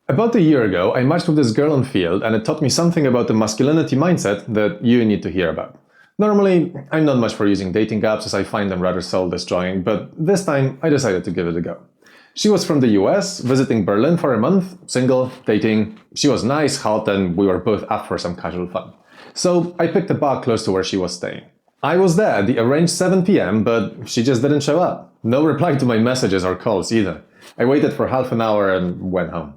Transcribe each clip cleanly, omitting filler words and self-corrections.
About a year ago, I matched with this girl on Field, and it taught me something about the masculinity mindset that you need to hear about. Normally, I'm not much for using dating apps as I find them rather soul-destroying, but this time I decided to give it a go. She was from the US, visiting Berlin for a month, single, dating. She was nice, hot, and we were both up for some casual fun. So I picked a bar close to where she was staying. I was there at the arranged 7 p.m, but she just didn't show up. No reply to my messages or calls either. I waited for half an hour and went home.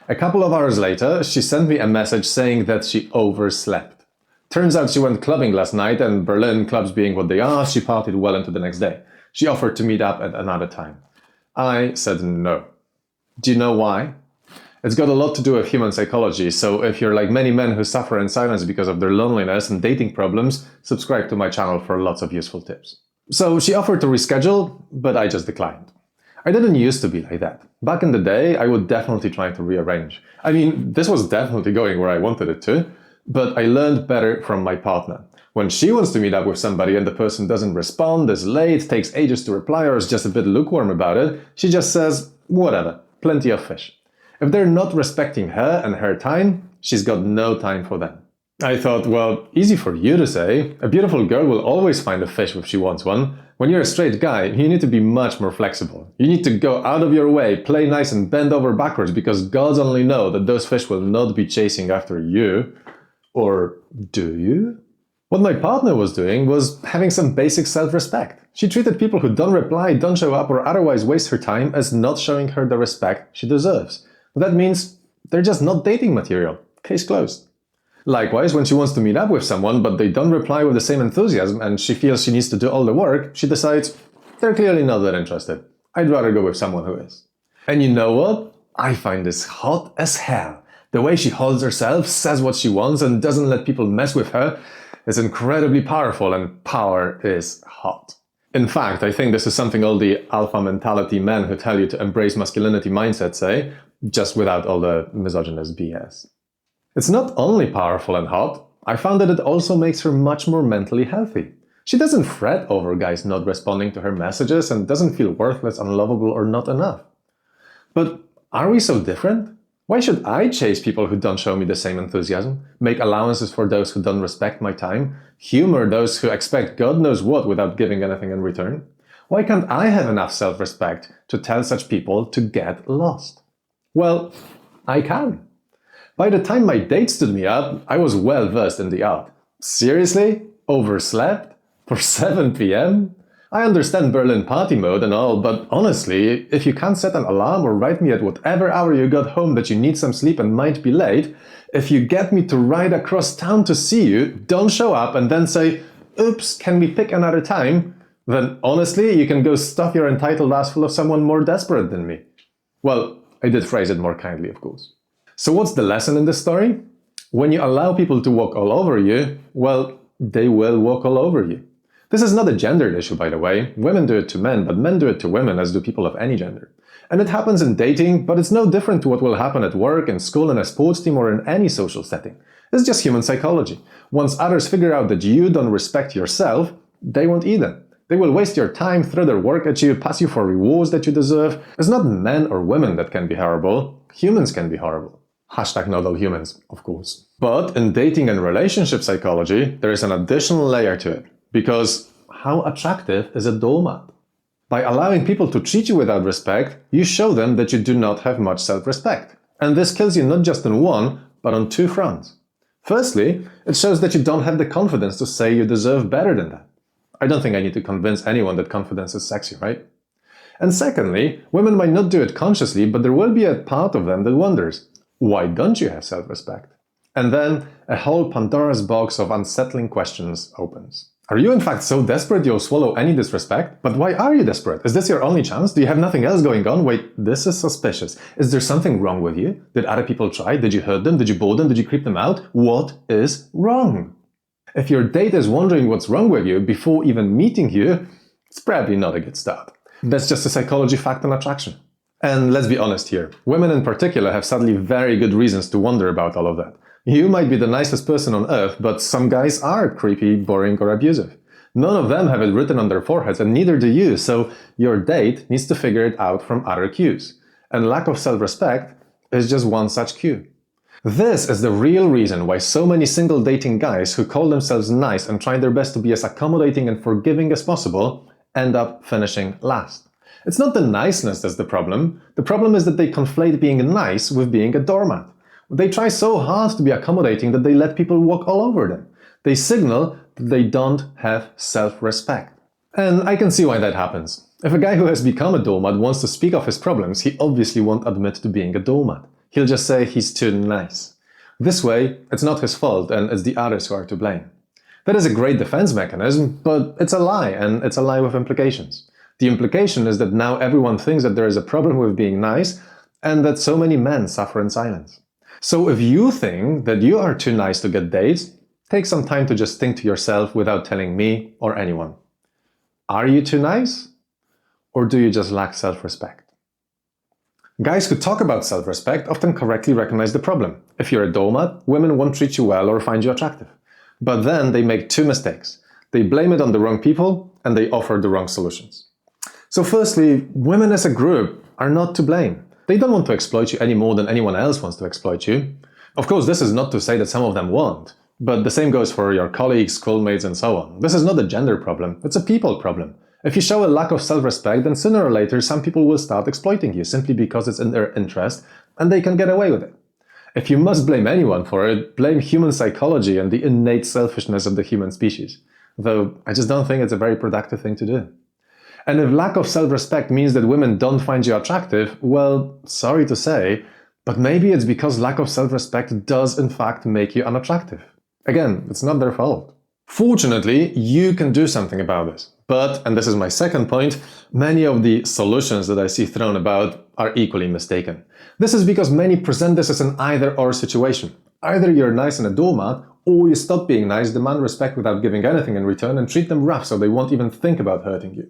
A couple of hours later, she sent me a message saying that she overslept. Turns out she went clubbing last night, and Berlin, clubs being what they are, she partied well into the next day. She offered to meet up at another time. I said no. Do you know why? It's got a lot to do with human psychology, so if you're like many men who suffer in silence because of their loneliness and dating problems, subscribe to my channel for lots of useful tips. So she offered to reschedule, but I just declined. I didn't used to be like that. Back in the day, I would definitely try to rearrange. I mean, this was definitely going where I wanted it to, but I learned better from my partner. When she wants to meet up with somebody and the person doesn't respond, is late, takes ages to reply, or is just a bit lukewarm about it, she just says, whatever, plenty of fish. If they're not respecting her and her time, she's got no time for them. I thought, well, easy for you to say. A beautiful girl will always find a fish if she wants one. When you're a straight guy, you need to be much more flexible. You need to go out of your way, play nice and bend over backwards, because gods only know that those fish will not be chasing after you. Or do you? What my partner was doing was having some basic self-respect. She treated people who don't reply, don't show up, or otherwise waste her time as not showing her the respect she deserves. That means they're just not dating material. Case closed. Likewise, when she wants to meet up with someone, but they don't reply with the same enthusiasm and she feels she needs to do all the work, she decides they're clearly not that interested. I'd rather go with someone who is. And you know what? I find this hot as hell. The way she holds herself, says what she wants, and doesn't let people mess with her is incredibly powerful, and power is hot. In fact, I think this is something all the alpha mentality men who tell you to embrace masculinity mindset say, just without all the misogynist BS. It's not only powerful and hot, I found that it also makes her much more mentally healthy. She doesn't fret over guys not responding to her messages and doesn't feel worthless, unlovable, or not enough. But are we so different? Why should I chase people who don't show me the same enthusiasm, make allowances for those who don't respect my time, humor those who expect God knows what without giving anything in return? Why can't I have enough self-respect to tell such people to get lost? Well, I can. By the time my date stood me up, I was well versed in the art. Seriously? Overslept? For 7 p.m? I understand Berlin party mode and all, but honestly, if you can't set an alarm or write me at whatever hour you got home that you need some sleep and might be late, if you get me to ride across town to see you, don't show up and then say, oops, can we pick another time? Then honestly, you can go stuff your entitled ass full of someone more desperate than me. Well, I did phrase it more kindly, of course. So what's the lesson in this story? When you allow people to walk all over you, well, they will walk all over you. This is not a gendered issue, by the way. Women do it to men, but men do it to women, as do people of any gender. And it happens in dating, but it's no different to what will happen at work, in school, in a sports team, or in any social setting. It's just human psychology. Once others figure out that you don't respect yourself, they won't either. They will waste your time, throw their work at you, pass you for rewards that you deserve. It's not men or women that can be horrible. Humans can be horrible. Hashtag not all humans, of course. But in dating and relationship psychology, there is an additional layer to it. Because how attractive is a doormat? By allowing people to treat you without respect, you show them that you do not have much self-respect. And this kills you not just on one, but on two fronts. Firstly, it shows that you don't have the confidence to say you deserve better than that. I don't think I need to convince anyone that confidence is sexy, right? And secondly, women might not do it consciously, but there will be a part of them that wonders, why don't you have self-respect? And then a whole Pandora's box of unsettling questions opens. Are you in fact so desperate you'll swallow any disrespect? But why are you desperate? Is this your only chance? Do you have nothing else going on? Wait, this is suspicious. Is there something wrong with you? Did other people try? Did you hurt them? Did you bore them? Did you creep them out? What is wrong? If your date is wondering what's wrong with you before even meeting you, it's probably not a good start. That's just a psychology fact on attraction. And let's be honest here, women in particular have sadly very good reasons to wonder about all of that. You might be the nicest person on earth, but some guys are creepy, boring, or abusive. None of them have it written on their foreheads, and neither do you, so your date needs to figure it out from other cues. And lack of self-respect is just one such cue. This is the real reason why so many single dating guys who call themselves nice and try their best to be as accommodating and forgiving as possible end up finishing last. It's not the niceness that's the problem. The problem is that they conflate being nice with being a doormat. They try so hard to be accommodating that they let people walk all over them. They signal that they don't have self-respect. And I can see why that happens. If a guy who has become a doormat wants to speak of his problems, he obviously won't admit to being a doormat. He'll just say he's too nice. This way, it's not his fault and it's the others who are to blame. That is a great defense mechanism, but it's a lie, and it's a lie with implications. The implication is that now everyone thinks that there is a problem with being nice and that so many men suffer in silence. So if you think that you are too nice to get dates, take some time to just think to yourself without telling me or anyone. Are you too nice? Or do you just lack self-respect? Guys who talk about self-respect often correctly recognize the problem. If you're a doormat, women won't treat you well or find you attractive. But then they make two mistakes. They blame it on the wrong people and they offer the wrong solutions. So firstly, women as a group are not to blame. They don't want to exploit you any more than anyone else wants to exploit you. Of course, this is not to say that some of them won't, but the same goes for your colleagues, schoolmates, and so on. This is not a gender problem, it's a people problem. If you show a lack of self-respect, then sooner or later some people will start exploiting you simply because it's in their interest and they can get away with it. If you must blame anyone for it, blame human psychology and the innate selfishness of the human species. Though I just don't think it's a very productive thing to do. And if lack of self-respect means that women don't find you attractive, well, sorry to say, but maybe it's because lack of self-respect does in fact make you unattractive. Again, it's not their fault. Fortunately, you can do something about this. But, and this is my second point, many of the solutions that I see thrown about are equally mistaken. This is because many present this as an either-or situation. Either you're nice and a doormat, or you stop being nice, demand respect without giving anything in return, and treat them rough so they won't even think about hurting you.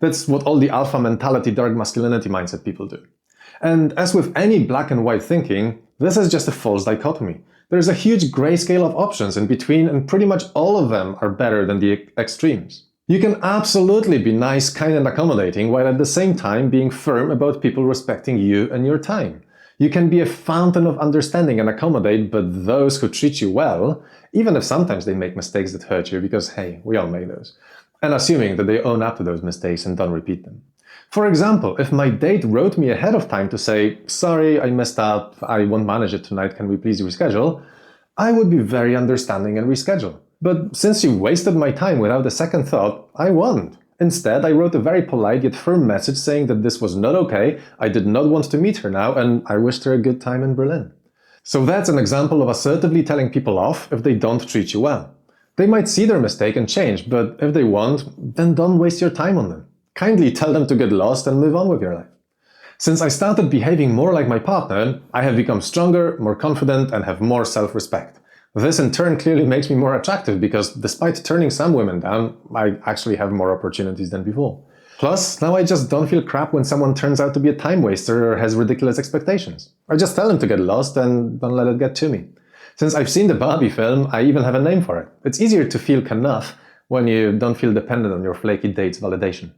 That's what all the alpha mentality, dark masculinity mindset people do. And as with any black and white thinking, this is just a false dichotomy. There's a huge grayscale of options in between, and pretty much all of them are better than the extremes. You can absolutely be nice, kind, and accommodating while at the same time being firm about people respecting you and your time. You can be a fountain of understanding and accommodate, but those who treat you well, even if sometimes they make mistakes that hurt you, because hey, we all make those, and assuming that they own up to those mistakes and don't repeat them. For example, if my date wrote me ahead of time to say, sorry, I messed up, I won't manage it tonight, can we please reschedule? I would be very understanding and reschedule. But since you wasted my time without a second thought, I won't. Instead, I wrote a very polite yet firm message saying that this was not okay, I did not want to meet her now, and I wished her a good time in Berlin. So that's an example of assertively telling people off if they don't treat you well. They might see their mistake and change, but if they won't, then don't waste your time on them. Kindly tell them to get lost and move on with your life. Since I started behaving more like my partner, I have become stronger, more confident, and have more self-respect. This in turn clearly makes me more attractive because despite turning some women down, I actually have more opportunities than before. Plus, now I just don't feel crap when someone turns out to be a time waster or has ridiculous expectations. I just tell them to get lost and don't let it get to me. Since I've seen the Barbie film, I even have a name for it. It's easier to feel enough when you don't feel dependent on your flaky date's validation.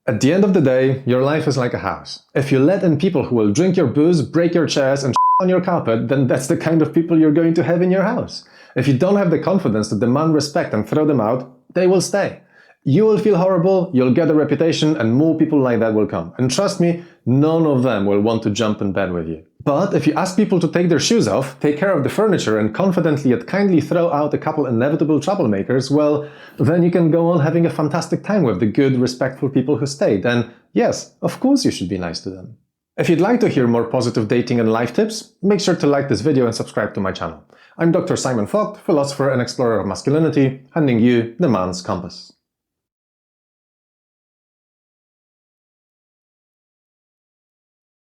At the end of the day, your life is like a house. If you let in people who will drink your booze, break your chairs, and on your carpet, then that's the kind of people you're going to have in your house. If you don't have the confidence to demand respect and throw them out, they will stay. You will feel horrible, you'll get a reputation, and more people like that will come. And trust me, none of them will want to jump in bed with you. But if you ask people to take their shoes off, take care of the furniture, and confidently yet kindly throw out a couple inevitable troublemakers, well, then you can go on having a fantastic time with the good, respectful people who stayed. And yes, of course you should be nice to them. If you'd like to hear more positive dating and life tips, make sure to like this video and subscribe to my channel. I'm Dr. Simon Vogt, philosopher and explorer of masculinity, handing you the man's compass.